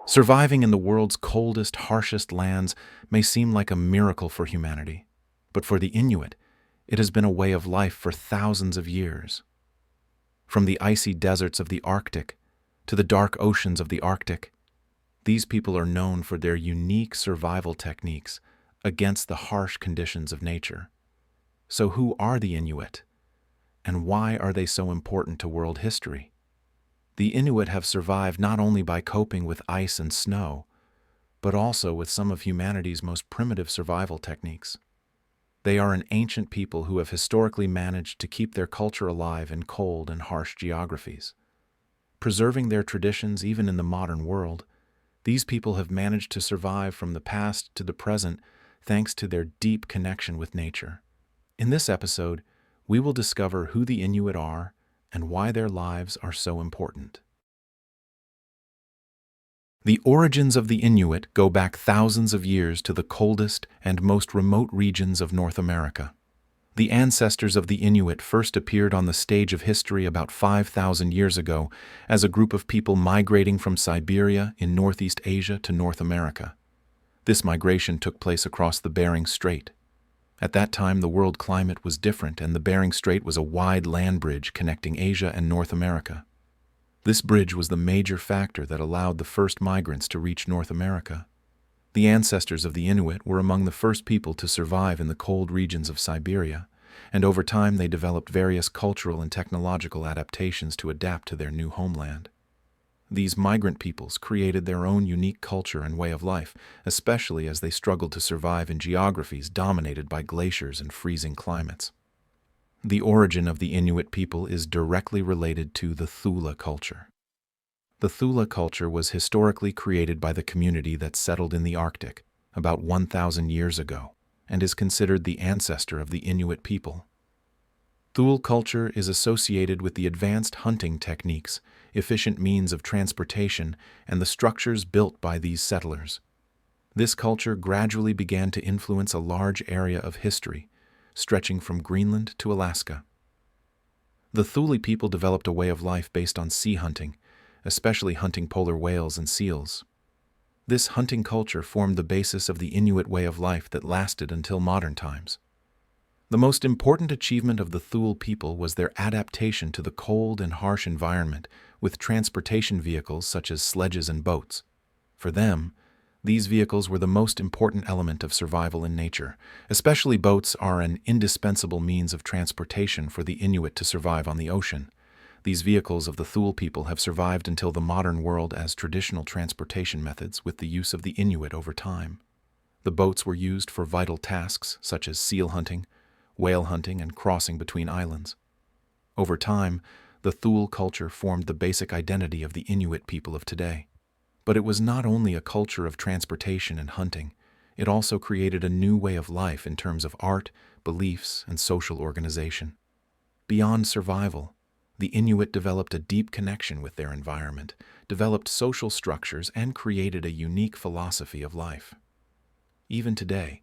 Surviving in the world's coldest, harshest lands may seem like a miracle for humanity, but for the Inuit, it has been a way of life for thousands of years. From the icy deserts of the Arctic to the dark oceans of the Arctic, these people are known for their unique survival techniques against the harsh conditions of nature. So who are the Inuit? And why are they so important to world history? The Inuit have survived not only by coping with ice and snow, but also with some of humanity's most primitive survival techniques. They are an ancient people who have historically managed to keep their culture alive in cold and harsh geographies. Preserving their traditions even in the modern world, these people have managed to survive from the past to the present thanks to their deep connection with nature. In this episode, we will discover who the Inuit are and why their lives are so important. The origins of the Inuit go back thousands of years to the coldest and most remote regions of North America. The ancestors of the Inuit first appeared on the stage of history about 5,000 years ago as a group of people migrating from Siberia in Northeast Asia to North America. This migration took place across the Bering Strait. At that time, the world climate was different, and the Bering Strait was a wide land bridge connecting Asia and North America. This bridge was the major factor that allowed the first migrants to reach North America. The ancestors of the Inuit were among the first people to survive in the cold regions of Siberia, and over time they developed various cultural and technological adaptations to adapt to their new homeland. These migrant peoples created their own unique culture and way of life, especially as they struggled to survive in geographies dominated by glaciers and freezing climates. The origin of the Inuit people is directly related to the Thule culture. The Thule culture was historically created by the community that settled in the Arctic about 1,000 years ago and is considered the ancestor of the Inuit people. Thule culture is associated with the advanced hunting techniques, efficient means of transportation, and the structures built by these settlers. This culture gradually began to influence a large area of history, stretching from Greenland to Alaska. The Thule people developed a way of life based on sea hunting, especially hunting polar whales and seals. This hunting culture formed the basis of the Inuit way of life that lasted until modern times. The most important achievement of the Thule people was their adaptation to the cold and harsh environment with transportation vehicles such as sledges and boats. For them, these vehicles were the most important element of survival in nature. Especially boats are an indispensable means of transportation for the Inuit to survive on the ocean. These vehicles of the Thule people have survived until the modern world as traditional transportation methods with the use of the Inuit over time. The boats were used for vital tasks such as seal hunting, whale hunting, and crossing between islands. Over time, the Thule culture formed the basic identity of the Inuit people of today. But it was not only a culture of transportation and hunting, it also created a new way of life in terms of art, beliefs, and social organization. Beyond survival, the Inuit developed a deep connection with their environment, developed social structures, and created a unique philosophy of life. Even today,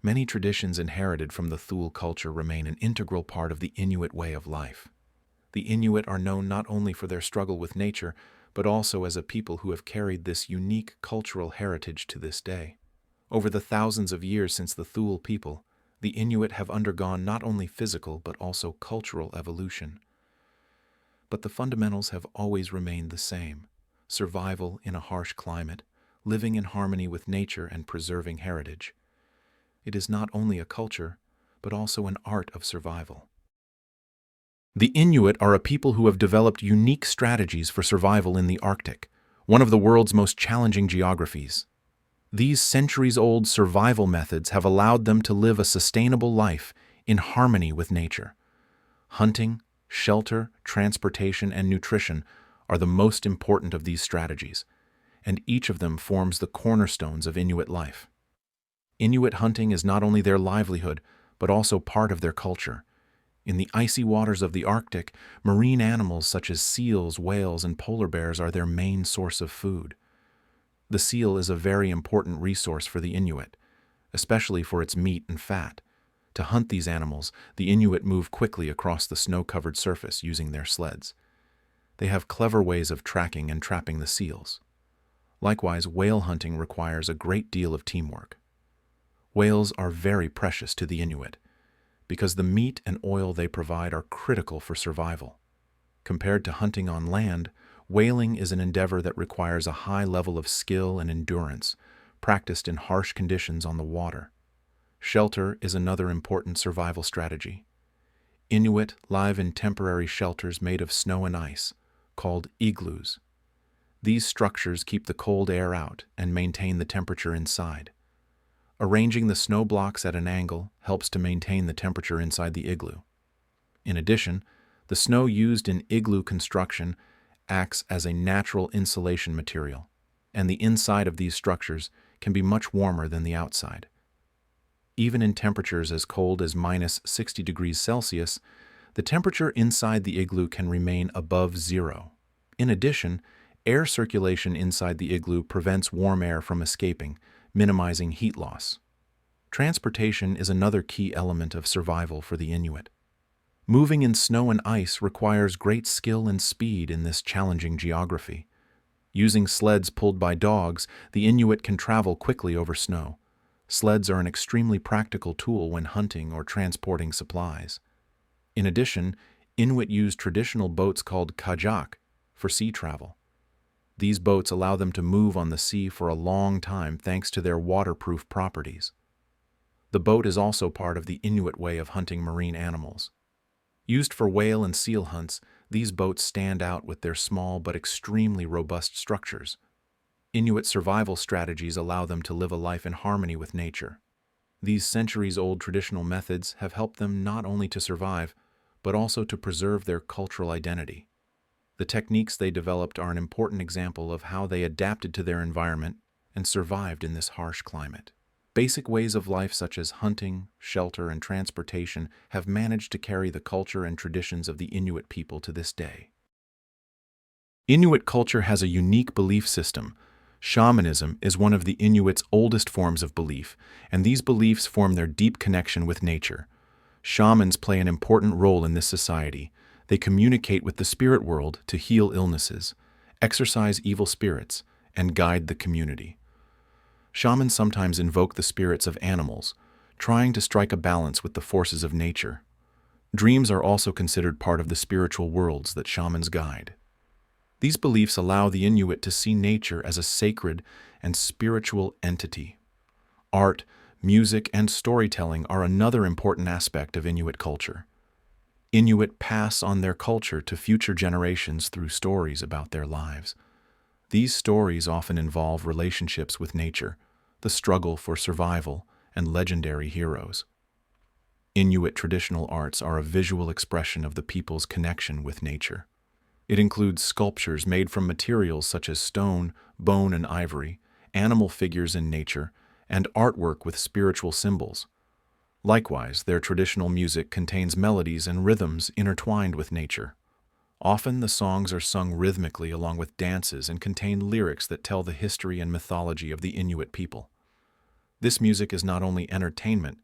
many traditions inherited from the Thule culture remain an integral part of the Inuit way of life. The Inuit are known not only for their struggle with nature, but also as a people who have carried this unique cultural heritage to this day. Over the thousands of years since the Thule people, the Inuit have undergone not only physical but also cultural evolution. But the fundamentals have always remained the same: survival in a harsh climate, living in harmony with nature, and preserving heritage. It is not only a culture, but also an art of survival. The Inuit are a people who have developed unique strategies for survival in the Arctic, one of the world's most challenging geographies. These centuries-old survival methods have allowed them to live a sustainable life in harmony with nature. Hunting, shelter, transportation, and nutrition are the most important of these strategies, and each of them forms the cornerstones of Inuit life. Inuit hunting is not only their livelihood, but also part of their culture. In the icy waters of the Arctic, marine animals such as seals, whales, and polar bears are their main source of food. The seal is a very important resource for the Inuit, especially for its meat and fat. To hunt these animals, the Inuit move quickly across the snow-covered surface using their sleds. They have clever ways of tracking and trapping the seals. Likewise, whale hunting requires a great deal of teamwork. Whales are very precious to the Inuit because the meat and oil they provide are critical for survival. Compared to hunting on land, whaling is an endeavor that requires a high level of skill and endurance, practiced in harsh conditions on the water. Shelter is another important survival strategy. Inuit live in temporary shelters made of snow and ice, called igloos. These structures keep the cold air out and maintain the temperature inside. Arranging the snow blocks at an angle helps to maintain the temperature inside the igloo. In addition, the snow used in igloo construction acts as a natural insulation material, and the inside of these structures can be much warmer than the outside. Even in temperatures as cold as -60 degrees Celsius, the temperature inside the igloo can remain above zero. In addition, air circulation inside the igloo prevents warm air from escaping, minimizing heat loss. Transportation is another key element of survival for the Inuit. Moving in snow and ice requires great skill and speed in this challenging geography. Using sleds pulled by dogs, the Inuit can travel quickly over snow. Sleds are an extremely practical tool when hunting or transporting supplies. In addition, Inuit use traditional boats called kajak for sea travel. These boats allow them to move on the sea for a long time thanks to their waterproof properties. The boat is also part of the Inuit way of hunting marine animals. Used for whale and seal hunts, these boats stand out with their small but extremely robust structures. Inuit survival strategies allow them to live a life in harmony with nature. These centuries-old traditional methods have helped them not only to survive, but also to preserve their cultural identity. The techniques they developed are an important example of how they adapted to their environment and survived in this harsh climate. Basic ways of life such as hunting, shelter, and transportation have managed to carry the culture and traditions of the Inuit people to this day. Inuit culture has a unique belief system. Shamanism is one of the Inuits' oldest forms of belief, and these beliefs form their deep connection with nature. Shamans play an important role in this society. They communicate with the spirit world to heal illnesses, exorcise evil spirits, and guide the community. Shamans sometimes invoke the spirits of animals, trying to strike a balance with the forces of nature. Dreams are also considered part of the spiritual worlds that shamans guide. These beliefs allow the Inuit to see nature as a sacred and spiritual entity. Art, music, and storytelling are another important aspect of Inuit culture. Inuit pass on their culture to future generations through stories about their lives. These stories often involve relationships with nature, the struggle for survival, and legendary heroes. Inuit traditional arts are a visual expression of the people's connection with nature. It includes sculptures made from materials such as stone, bone, and ivory, animal figures in nature, and artwork with spiritual symbols. Likewise, their traditional music contains melodies and rhythms intertwined with nature. Often the songs are sung rhythmically along with dances and contain lyrics that tell the history and mythology of the Inuit people. This music is not only entertainment,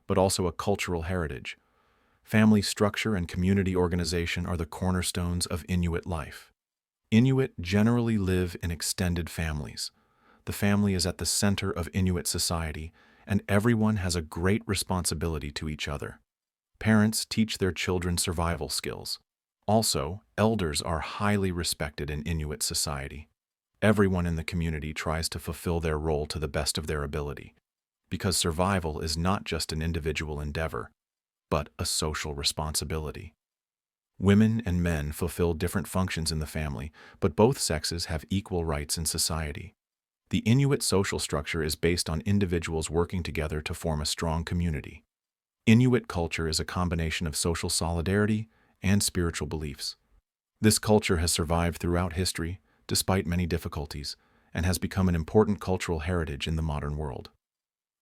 but also a cultural heritage. Family structure and community organization are the cornerstones of Inuit life. Inuit generally live in extended families. The family is at the center of Inuit society, and everyone has a great responsibility to each other. Parents teach their children survival skills. Also, elders are highly respected in Inuit society. Everyone in the community tries to fulfill their role to the best of their ability, because survival is not just an individual endeavor, but a social responsibility. Women and men fulfill different functions in the family, but both sexes have equal rights in society. The Inuit social structure is based on individuals working together to form a strong community. Inuit culture is a combination of social solidarity and spiritual beliefs. This culture has survived throughout history, despite many difficulties, and has become an important cultural heritage in the modern world.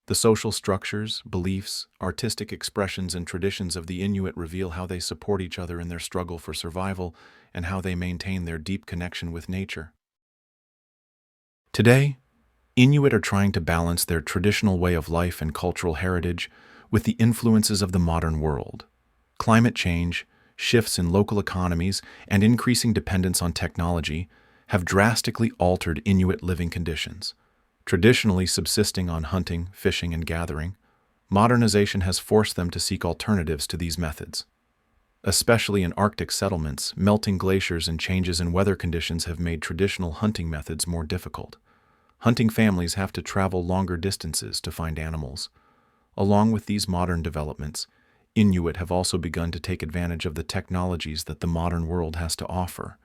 The social structures, beliefs, artistic expressions, and traditions of the Inuit reveal how they support each other in their struggle for survival and how they maintain their deep connection with nature. Today, Inuit are trying to balance their traditional way of life and cultural heritage with the influences of the modern world. Climate change, shifts in local economies, and increasing dependence on technology have drastically altered Inuit living conditions. Traditionally subsisting on hunting, fishing, and gathering, modernization has forced them to seek alternatives to these methods. Especially in Arctic settlements, melting glaciers and changes in weather conditions have made traditional hunting methods more difficult. Hunting families have to travel longer distances to find animals. Along with these modern developments, Inuit have also begun to take advantage of the technologies that the modern world has to offer.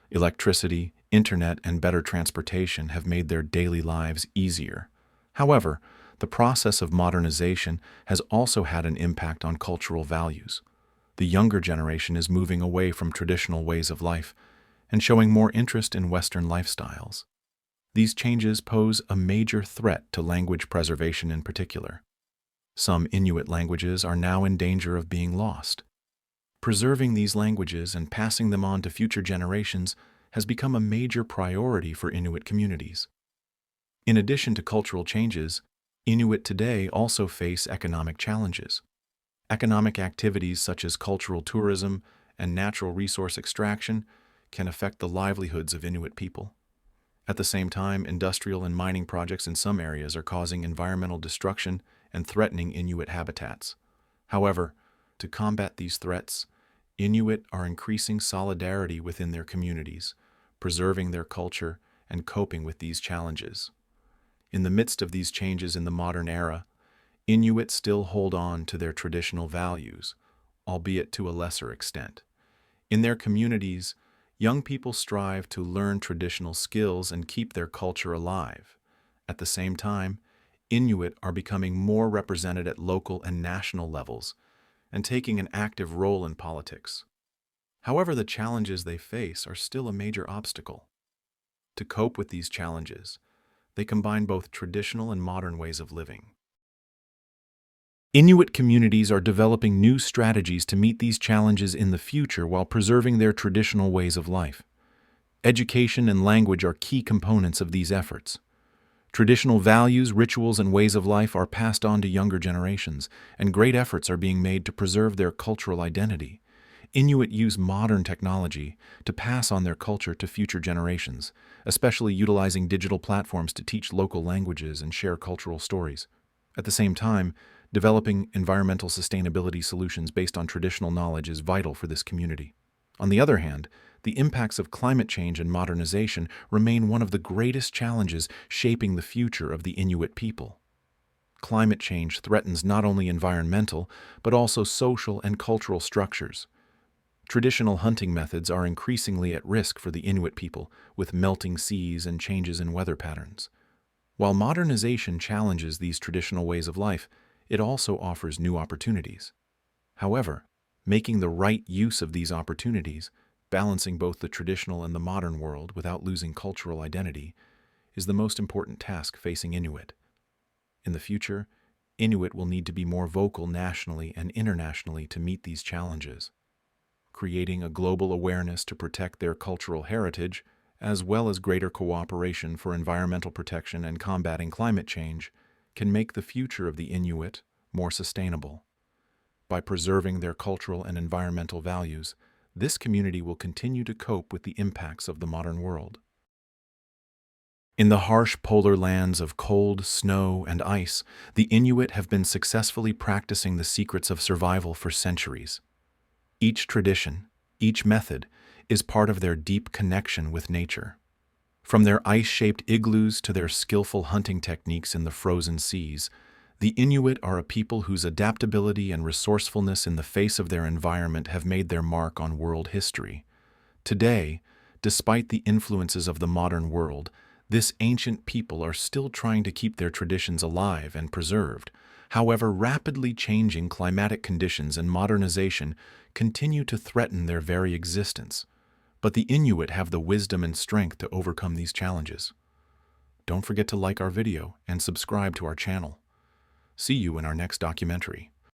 Electricity, internet, and better transportation have made their daily lives easier. However, the process of modernization has also had an impact on cultural values. The younger generation is moving away from traditional ways of life and showing more interest in Western lifestyles. These changes pose a major threat to language preservation in particular. Some Inuit languages are now in danger of being lost. Preserving these languages and passing them on to future generations has become a major priority for Inuit communities. In addition to cultural changes, Inuit today also face economic challenges. Economic activities such as cultural tourism and natural resource extraction can affect the livelihoods of Inuit people. At the same time, industrial and mining projects in some areas are causing environmental destruction and threatening Inuit habitats. However, to combat these threats, Inuit are increasing solidarity within their communities, preserving their culture, and coping with these challenges. In the midst of these changes in the modern era, Inuit still hold on to their traditional values, albeit to a lesser extent. In their communities, young people strive to learn traditional skills and keep their culture alive. At the same time, Inuit are becoming more represented at local and national levels and taking an active role in politics. However, the challenges they face are still a major obstacle. To cope with these challenges, they combine both traditional and modern ways of living. Inuit communities are developing new strategies to meet these challenges in the future while preserving their traditional ways of life. Education and language are key components of these efforts. Traditional values, rituals, and ways of life are passed on to younger generations, and great efforts are being made to preserve their cultural identity. Inuit use modern technology to pass on their culture to future generations, especially utilizing digital platforms to teach local languages and share cultural stories. At the same time, developing environmental sustainability solutions based on traditional knowledge is vital for this community. On the other hand, the impacts of climate change and modernization remain one of the greatest challenges shaping the future of the Inuit people. Climate change threatens not only environmental, but also social and cultural structures. Traditional hunting methods are increasingly at risk for the Inuit people, with melting seas and changes in weather patterns. While modernization challenges these traditional ways of life, it also offers new opportunities. However, making the right use of these opportunities, balancing both the traditional and the modern world without losing cultural identity, is the most important task facing Inuit. In the future, Inuit will need to be more vocal nationally and internationally to meet these challenges. Creating a global awareness to protect their cultural heritage, as well as greater cooperation for environmental protection and combating climate change, can make the future of the Inuit more sustainable. By preserving their cultural and environmental values, this community will continue to cope with the impacts of the modern world. In the harsh polar lands of cold, snow, and ice, the Inuit have been successfully practicing the secrets of survival for centuries. Each tradition, each method, is part of their deep connection with nature. From their ice-shaped igloos to their skillful hunting techniques in the frozen seas, the Inuit are a people whose adaptability and resourcefulness in the face of their environment have made their mark on world history. Today, despite the influences of the modern world, this ancient people are still trying to keep their traditions alive and preserved. However, rapidly changing climatic conditions and modernization continue to threaten their very existence. But the Inuit have the wisdom and strength to overcome these challenges. Don't forget to like our video and subscribe to our channel. See you in our next documentary.